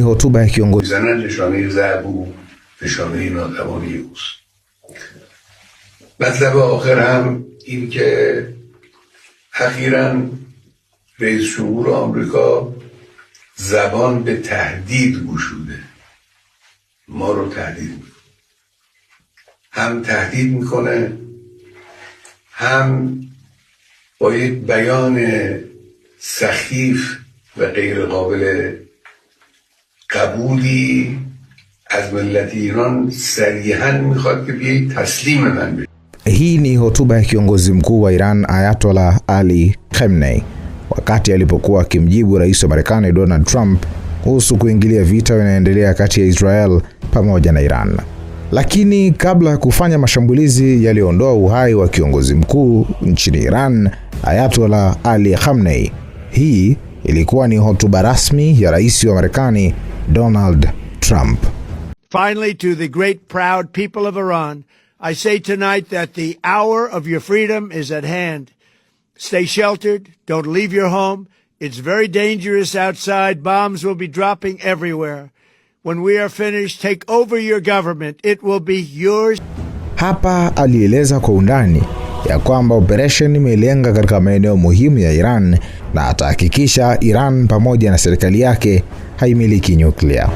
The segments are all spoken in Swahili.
hotuba ya kiongozi. مطلب آخر هم این که اخیراً رئیس جمهور آمریکا زبان به تهدید گشوده، ما رو تهدید میکنه، هم تهدید میکنه هم با یک بیان سخیف و غیر قابل قبولی از ملت ایران صریحاً میخواد که بیایید تسلیم من بشید. Hii ni hotuba ya kiongozi mkuu wa Iran Ayatollah Ali Khamenei wakati alipokuwa akimjibu rais wa Marekani Donald Trump kuhusu kuingilia vita vinaendelea kati ya Israel pamoja na Iran. Lakini kabla ya kufanya mashambulizi yalioondoa uhai wa kiongozi mkuu nchini Iran Ayatollah Ali Khamenei, hii ilikuwa ni hotuba rasmi ya rais wa Marekani Donald Trump. Finally, to the great proud people of Iran, I say tonight that the hour of your freedom is at hand. Stay sheltered. Don't leave your home. It's very dangerous outside. Bombs will be dropping everywhere. When we are finished, take over your government. It will be yours. Hapa alieleza kwa undani ya kwamba operation imelenga katika maeneo muhimu ya Iran na atahakikisha Iran pamoja na serikali yake haimiliki nyuklia.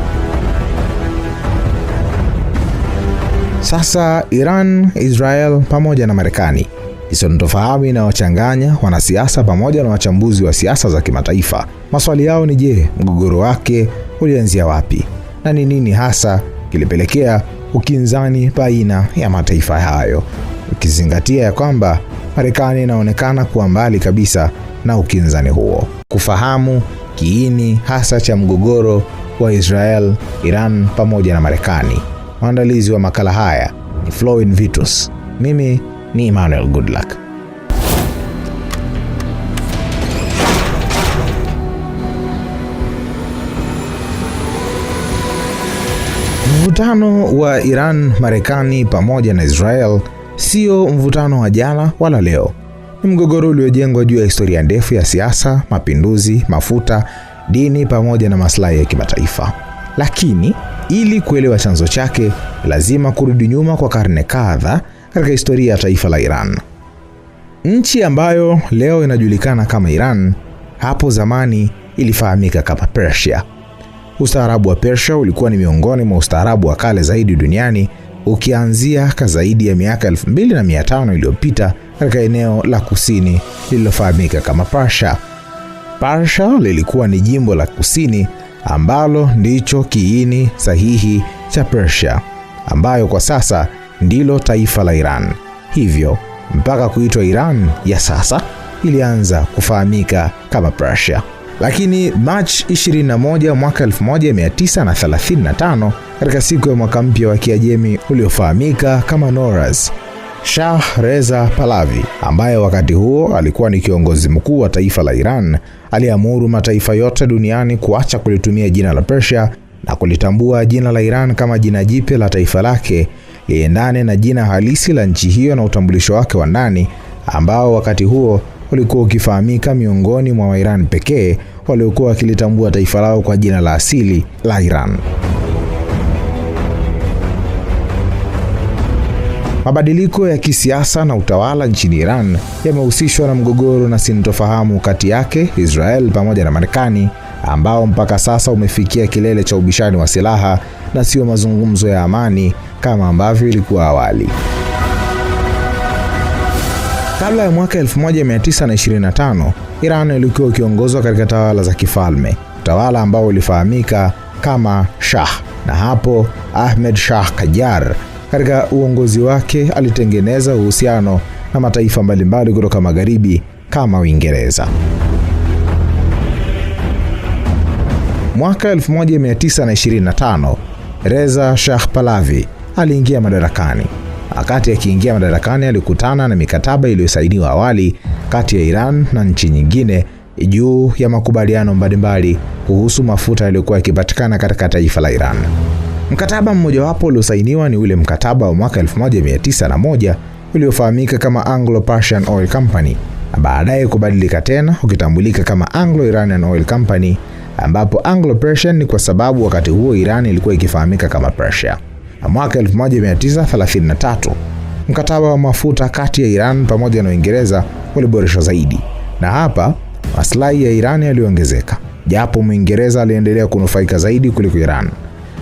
Sasa Iran, Israel pamoja na Marekani isontofahamu inawachanganya wanasiasa pamoja na wachambuzi wa siasa za kimataifa. Maswali yao ni je, mgogoro wake ulianzia wapi? Na ni nini hasa kilipelekea ukinzani baina ya mataifa hayo? Ukizingatia ya kwamba Marekani inaonekana kuwa mbali kabisa na ukinzani huo. Kufahamu kiini hasa cha mgogoro wa Israel, Iran pamoja na Marekani. Maandalizi wa makala haya ni Flowin Vitus. Mimi ni Emmanuel Goodluck. Mvutano wa Iran, Marekani pamoja na Israel sio mvutano wa jana wala leo. Ni mgogoro uliojengwa juu ya historia ndefu ya siasa, mapinduzi, mafuta, dini pamoja na maslahi ya kimataifa. Lakini ili kuelewa chanzo chake, lazima kurudi nyuma kwa karne kadhaa katika historia ya taifa la Iran. Nchi ambayo leo inajulikana kama Iran, hapo zamani ilifahamika kama Persia. Ustaarabu wa Persia ulikuwa ni miongoni mwa ustaarabu wa kale zaidi duniani, ukianzia zaidi ya miaka 2500 iliyopita katika eneo la kusini lililofahamika kama Persia. Persia lilikuwa ni jimbo la kusini ambalo ndicho kiini sahihi cha Persia, ambayo kwa sasa ndilo taifa la Iran. Hivyo mpaka kuitwa Iran ya sasa ilianza kufahamika kama Persia. Lakini March 21 mwaka 1935, katika siku ya mwaka mpya wa Kiajemi uliofahamika kama Nowruz, Shah Reza Pahlavi, ambaye wakati huo alikuwa ni kiongozi mkuu wa taifa la Iran, aliamuru mataifa yote duniani kuacha kulitumia jina la Persia na kulitambua jina la Iran kama jina jipya la taifa lake, liendane na jina halisi la nchi hiyo na utambulisho wake wa ndani, ambao wakati huo ulikuwa ukifahamika miongoni mwa Wairan pekee waliokuwa wakilitambua taifa lao kwa jina la asili la Iran. Mabadiliko ya kisiasa na utawala nchini Iran yamehusishwa na mgogoro na sintofahamu kati yake Israel pamoja na Marekani, ambao mpaka sasa umefikia kilele cha ubishani wa silaha na sio mazungumzo ya amani kama ambavyo ilikuwa awali. Kabla ya mwaka 1925, Iran ilikuwa ikiongozwa katika tawala za kifalme, utawala ambao ulifahamika kama Shah, na hapo Ahmed Shah Qajar katika uongozi wake alitengeneza uhusiano na mataifa mbalimbali kutoka magharibi kama Uingereza. Mwaka 1925, Reza Shah Pahlavi aliingia madarakani. Wakati akiingia madarakani alikutana na mikataba iliyosainiwa awali kati ya Iran na nchi nyingine juu ya makubaliano mbalimbali kuhusu mafuta yaliyokuwa yakipatikana katika taifa la Iran. Mkataba mmojawapo uliosainiwa ni ule mkataba wa mwaka 1901 uliofahamika kama Anglo-Persian Oil Company, na baadaye kubadilika tena ukitambulika kama Anglo-Iranian Oil Company, ambapo Anglo-Persian ni kwa sababu wakati huo Iran ilikuwa ikifahamika kama Persia. Na mwaka 1933 mkataba wa mafuta kati ya Iran pamoja na Uingereza uliboreshwa zaidi, na hapa maslahi ya Iran yaliongezeka, japo Mwingereza aliendelea kunufaika zaidi kuliko Iran.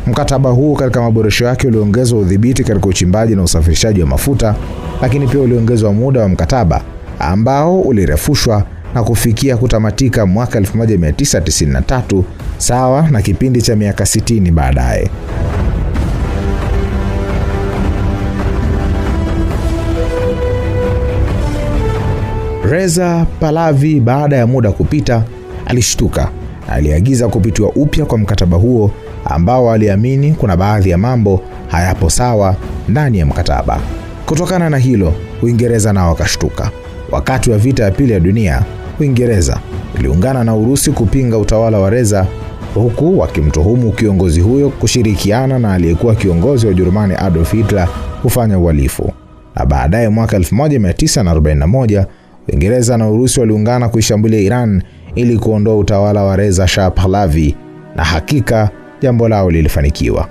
Mkataba huu katika maboresho yake uliongezwa udhibiti katika uchimbaji na usafirishaji wa mafuta, lakini pia uliongezwa muda wa mkataba ambao ulirefushwa na kufikia kutamatika mwaka 1993, sawa na kipindi cha miaka 60 baadaye. Reza Pahlavi baada ya muda kupita alishtuka na aliagiza kupitiwa upya kwa mkataba huo ambao aliamini kuna baadhi ya mambo hayapo sawa ndani ya mkataba. Kutokana na hilo, Uingereza nao wakashtuka. Wakati wa vita ya pili ya dunia, Uingereza iliungana na Urusi kupinga utawala wa Reza, huku wakimtuhumu kiongozi huyo kushirikiana na aliyekuwa kiongozi wa Ujerumani Adolf Hitler kufanya uhalifu. Na baadaye mwaka 1941 Uingereza na Urusi waliungana kuishambulia Iran ili kuondoa utawala wa Reza Shah Pahlavi, na hakika jambo lao lilifanikiwa.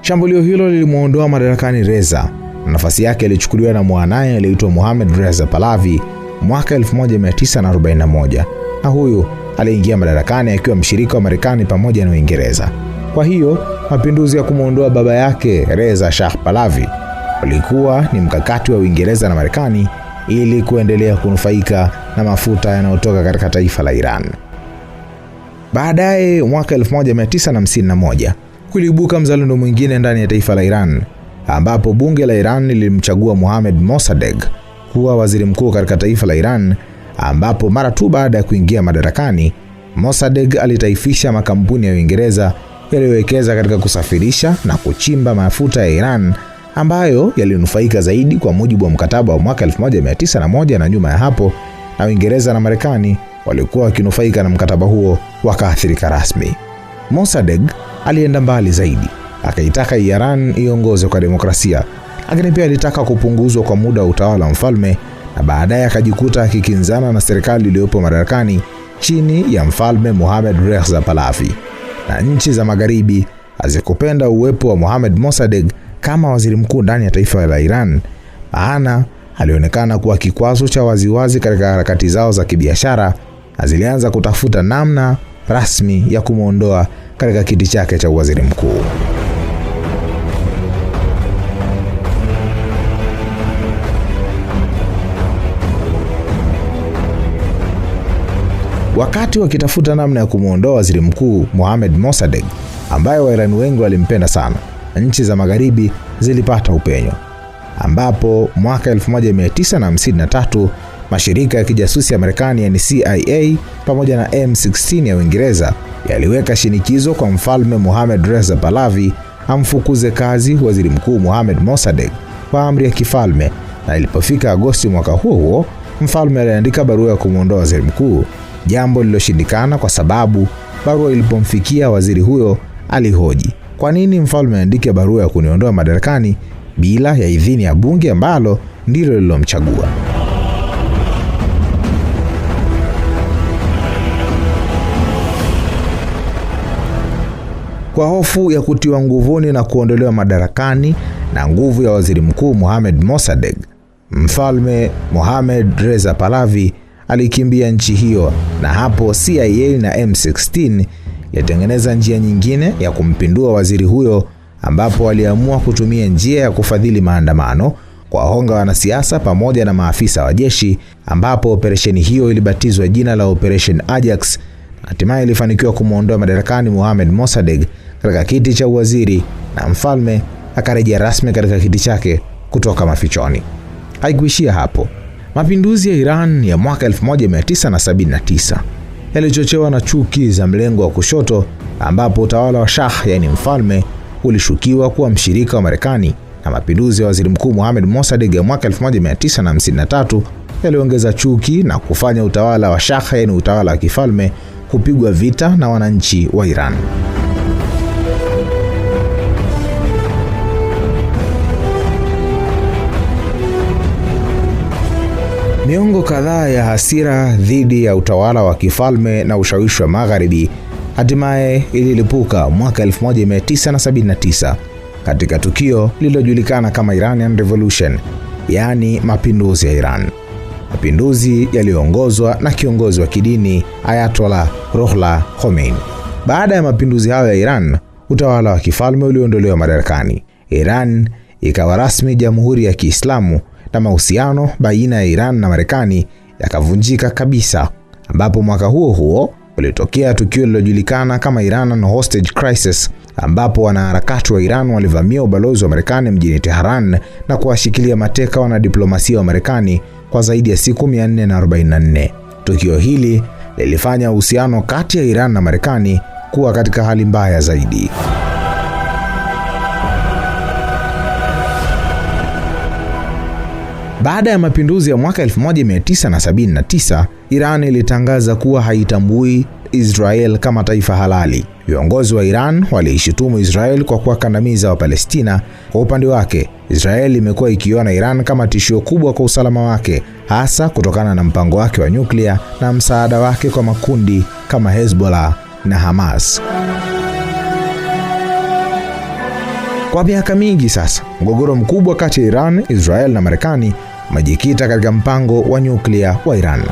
Shambulio hilo lilimuondoa madarakani Reza, na nafasi yake ilichukuliwa na mwanae aliyeitwa Mohammad Reza Pahlavi mwaka 1941, na huyu aliingia madarakani akiwa mshirika wa Marekani pamoja na Uingereza. Kwa hiyo mapinduzi ya kumuondoa baba yake Reza Shah Pahlavi ulikuwa ni mkakati wa Uingereza na Marekani ili kuendelea kunufaika na mafuta yanayotoka katika taifa la Iran. Baadaye mwaka 1951 kuliibuka mzalendo mwingine ndani ya taifa la Iran, ambapo bunge la Iran lilimchagua Mohammad Mossadegh kuwa waziri mkuu katika taifa la Iran, ambapo mara tu baada ya kuingia madarakani Mossadegh alitaifisha makampuni ya Uingereza yaliyowekeza katika kusafirisha na kuchimba mafuta ya Iran ambayo yalinufaika zaidi kwa mujibu wa mkataba wa mwaka 1901, na nyuma ya hapo na Uingereza na Marekani walikuwa wakinufaika na mkataba huo wakaathirika rasmi. Mossadegh alienda mbali zaidi, akaitaka Iran iongozwe kwa demokrasia, lakini pia alitaka kupunguzwa kwa muda wa utawala wa mfalme, na baadaye akajikuta akikinzana na serikali iliyopo madarakani chini ya mfalme Mohammad Reza Pahlavi. Na nchi za magharibi hazikupenda uwepo wa Mohammad Mossadegh kama waziri mkuu ndani ya taifa la Iran, maana alionekana kuwa kikwazo cha waziwazi katika harakati zao za kibiashara, na zilianza kutafuta namna rasmi ya kumuondoa katika kiti chake cha waziri mkuu. Wakati wakitafuta namna ya kumuondoa waziri mkuu Mohammad Mossadegh, ambaye Wairani wengi walimpenda sana, nchi za magharibi zilipata upenyo, ambapo mwaka 1953 mashirika ya kijasusi ya Marekani yani CIA pamoja na M16 ya Uingereza yaliweka shinikizo kwa mfalme Mohammad Reza Pahlavi amfukuze kazi waziri mkuu Mohammad Mossadegh kwa amri ya kifalme, na ilipofika Agosti mwaka huo mfalme aliandika barua ya kumuondoa waziri mkuu, jambo lililoshindikana kwa sababu barua ilipomfikia waziri huyo alihoji, kwa nini mfalme aandike barua ya kuniondoa madarakani bila ya idhini ya bunge ambalo ndilo lililomchagua? Kwa hofu ya kutiwa nguvuni na kuondolewa madarakani na nguvu ya waziri mkuu Mohammad Mossadegh, mfalme Mohammad Reza Pahlavi alikimbia nchi hiyo, na hapo CIA na M16 yatengeneza njia nyingine ya kumpindua waziri huyo, ambapo waliamua kutumia njia ya kufadhili maandamano kwa honga wanasiasa pamoja na maafisa wa jeshi, ambapo operesheni hiyo ilibatizwa jina la Operation Ajax. Hatimaye ilifanikiwa kumuondoa madarakani Mohammad Mossadegh katika kiti cha waziri, na mfalme akarejea rasmi katika kiti chake kutoka mafichoni. Haikuishia hapo. Mapinduzi ya Iran ya mwaka 1979 yalichochewa na chuki za mlengo wa kushoto, ambapo utawala wa Shah yani mfalme ulishukiwa kuwa mshirika wa Marekani, na mapinduzi ya waziri mkuu Mohammad Mossadegh ya mwaka 1953 yaliongeza chuki na kufanya utawala wa Shah yani utawala wa kifalme kupigwa vita na wananchi wa Iran. Miongo kadhaa ya hasira dhidi ya utawala wa kifalme na ushawishi wa magharibi hatimaye ililipuka mwaka 1979 katika tukio lililojulikana kama Iranian Revolution, yaani mapinduzi ya Iran. Mapinduzi yaliyoongozwa na kiongozi wa kidini Ayatollah Ruhollah Khomeini. Baada ya mapinduzi hayo ya Iran, utawala wa kifalme uliondolewa madarakani. Iran ikawa rasmi Jamhuri ya Kiislamu na mahusiano baina ya Iran na Marekani yakavunjika kabisa, ambapo mwaka huo huo ulitokea tukio lilojulikana kama Iran Hostage Crisis, ambapo wanaharakati wa Iran walivamia ubalozi wa Marekani mjini Tehran na kuwashikilia mateka wanadiplomasia wa Marekani kwa zaidi ya siku 444. Tukio hili lilifanya uhusiano kati ya Iran na Marekani kuwa katika hali mbaya zaidi. Baada ya mapinduzi ya mwaka 1979, Iran ilitangaza kuwa haitambui Israel kama taifa halali. Viongozi wa Iran waliishutumu Israel kwa kuwakandamiza wa Palestina. Kwa upande wake, Israel imekuwa ikiona Iran kama tishio kubwa kwa usalama wake, hasa kutokana na mpango wake wa nyuklia na msaada wake kwa makundi kama Hezbollah na Hamas. Kwa miaka mingi sasa, mgogoro mkubwa kati ya Iran, Israel na Marekani umejikita katika mpango wa nyuklia wa Iran.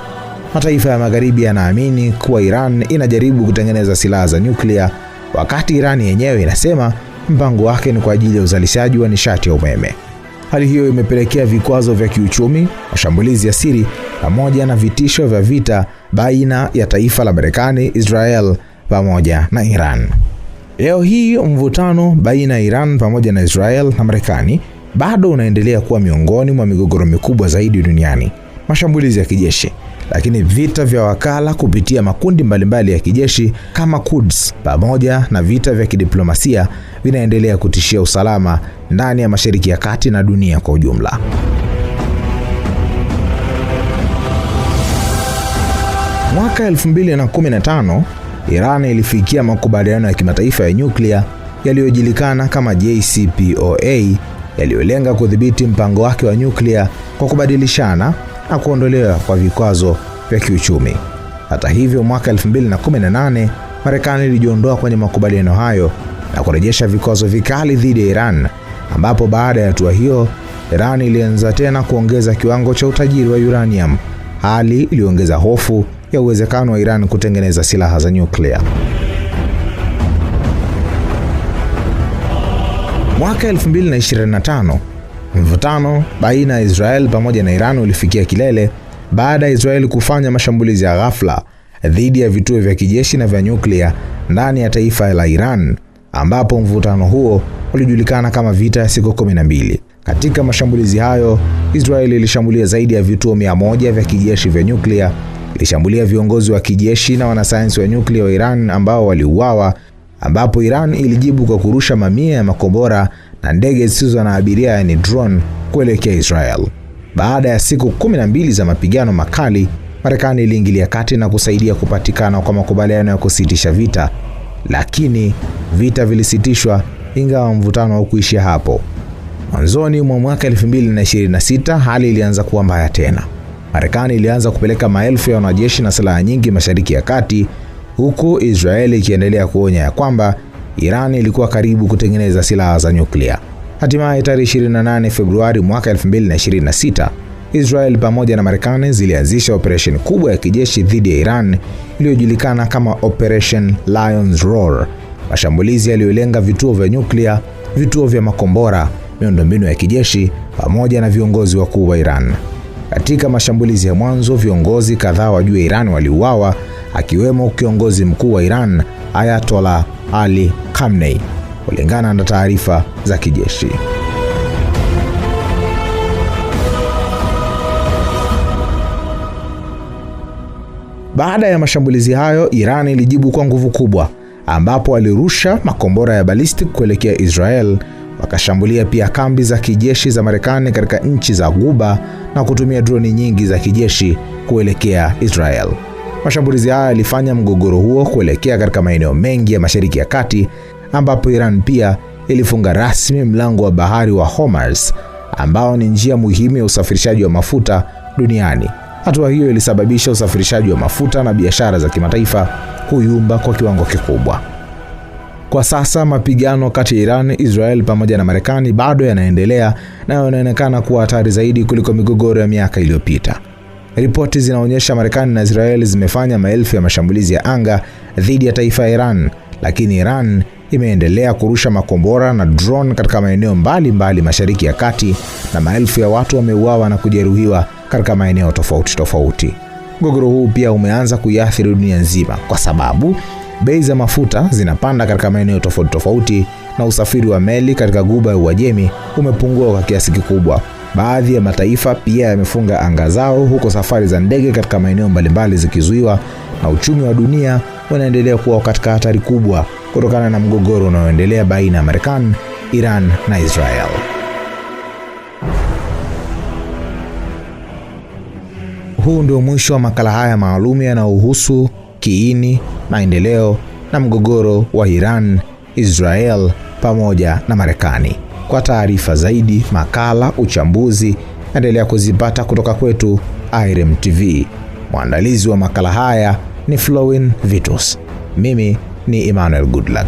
Mataifa ya Magharibi yanaamini kuwa Iran inajaribu kutengeneza silaha za nyuklia, wakati Iran yenyewe inasema mpango wake ni kwa ajili ya uzalishaji wa nishati ya umeme. Hali hiyo imepelekea vikwazo vya kiuchumi, mashambulizi ya siri pamoja na vitisho vya vita baina ya taifa la Marekani, Israel pamoja na Iran. Leo hii mvutano baina ya Iran pamoja na Israel na Marekani bado unaendelea kuwa miongoni mwa migogoro mikubwa zaidi duniani. Mashambulizi ya kijeshi, lakini vita vya wakala kupitia makundi mbalimbali ya kijeshi kama Quds pamoja na vita vya kidiplomasia vinaendelea kutishia usalama ndani ya Mashariki ya Kati na dunia kwa ujumla. Mwaka 2015, Iran ilifikia makubaliano ya kimataifa ya nyuklia yaliyojulikana kama JCPOA, yaliyolenga kudhibiti mpango wake wa nyuklia kwa kubadilishana na kuondolewa kwa vikwazo vya kiuchumi. Hata hivyo, mwaka 2018 Marekani ilijiondoa kwenye makubaliano hayo na kurejesha vikwazo vikali dhidi ya Iran, ambapo baada ya hatua hiyo Iran ilianza tena kuongeza kiwango cha utajiri wa uranium, hali iliongeza hofu ya uwezekano wa Iran kutengeneza silaha za nyuklia. Mwaka 2025, mvutano baina ya Israel pamoja na Iran ulifikia kilele baada ya Israel kufanya mashambulizi ya ghafla dhidi ya vituo vya kijeshi na vya nyuklia ndani ya taifa la Iran, ambapo mvutano huo ulijulikana kama vita ya siku 12. Katika mashambulizi hayo, Israel ilishambulia zaidi ya vituo 100 vya kijeshi vya nyuklia, ilishambulia viongozi wa kijeshi na wanasayansi wa nyuklia wa Iran ambao waliuawa, ambapo Iran ilijibu kwa kurusha mamia ya makombora na ndege zisizo na abiria, yani drone, kuelekea Israel. Baada ya siku 12 za mapigano makali, Marekani iliingilia kati na kusaidia kupatikana kwa makubaliano ya kusitisha vita, lakini vita vilisitishwa ingawa mvutano haukuishia hapo. Mwanzoni mwa mwaka 2026 hali ilianza kuwa mbaya tena. Marekani ilianza kupeleka maelfu ya wanajeshi na silaha nyingi Mashariki ya Kati, huku Israeli ikiendelea kuonya ya kwamba Iran ilikuwa karibu kutengeneza silaha za nyuklia. Hatimaye tarehe 28 Februari mwaka 2026, Israel pamoja na Marekani zilianzisha operation kubwa ya kijeshi dhidi ya Iran iliyojulikana kama Operation Lion's Roar. Mashambulizi yaliyolenga vituo vya nyuklia, vituo vya makombora, miundombinu ya kijeshi pamoja na viongozi wakuu wa Iran. Katika mashambulizi ya mwanzo, viongozi kadhaa wa juu ya Iran waliuawa, akiwemo kiongozi mkuu wa Iran Ayatollah Ali Khamenei, kulingana na taarifa za kijeshi. Baada ya mashambulizi hayo, Iran ilijibu kwa nguvu kubwa, ambapo walirusha makombora ya ballistic kuelekea Israel, wakashambulia pia kambi za kijeshi za Marekani katika nchi za Ghuba na kutumia droni nyingi za kijeshi kuelekea Israel. Mashambulizi haya yalifanya mgogoro huo kuelekea katika maeneo mengi ya Mashariki ya Kati, ambapo Iran pia ilifunga rasmi mlango wa bahari wa Hormuz, ambao ni njia muhimu ya usafirishaji wa mafuta duniani. Hatua hiyo ilisababisha usafirishaji wa mafuta na biashara za kimataifa kuyumba kwa kiwango kikubwa. Kwa sasa mapigano kati ya Iran, Israel pamoja na Marekani bado yanaendelea na yanaonekana kuwa hatari zaidi kuliko migogoro ya miaka iliyopita. Ripoti zinaonyesha Marekani na Israel zimefanya maelfu ya mashambulizi ya anga dhidi ya taifa ya Iran, lakini Iran imeendelea kurusha makombora na drone katika maeneo mbalimbali Mashariki ya Kati, na maelfu ya watu wameuawa na kujeruhiwa katika maeneo tofauti. Mgogoro huu pia umeanza kuiathiri dunia nzima kwa sababu bei za mafuta zinapanda katika maeneo tofauti na usafiri wa meli katika Ghuba ya Uajemi umepungua kwa kiasi kikubwa. Baadhi ya mataifa pia yamefunga anga zao, huko safari za ndege katika maeneo mbalimbali zikizuiwa, na uchumi wa dunia unaendelea kuwa katika hatari kubwa kutokana na mgogoro unaoendelea baina ya Marekani, Iran na Israel. Huu ndio mwisho wa makala haya maalum yanayohusu kiini, maendeleo na mgogoro wa Iran, Israel pamoja na Marekani. Kwa taarifa zaidi, makala, uchambuzi, endelea kuzipata kutoka kwetu IREM TV. Mwandalizi wa makala haya ni Flowin Vitus. Mimi ni Emmanuel Goodluck.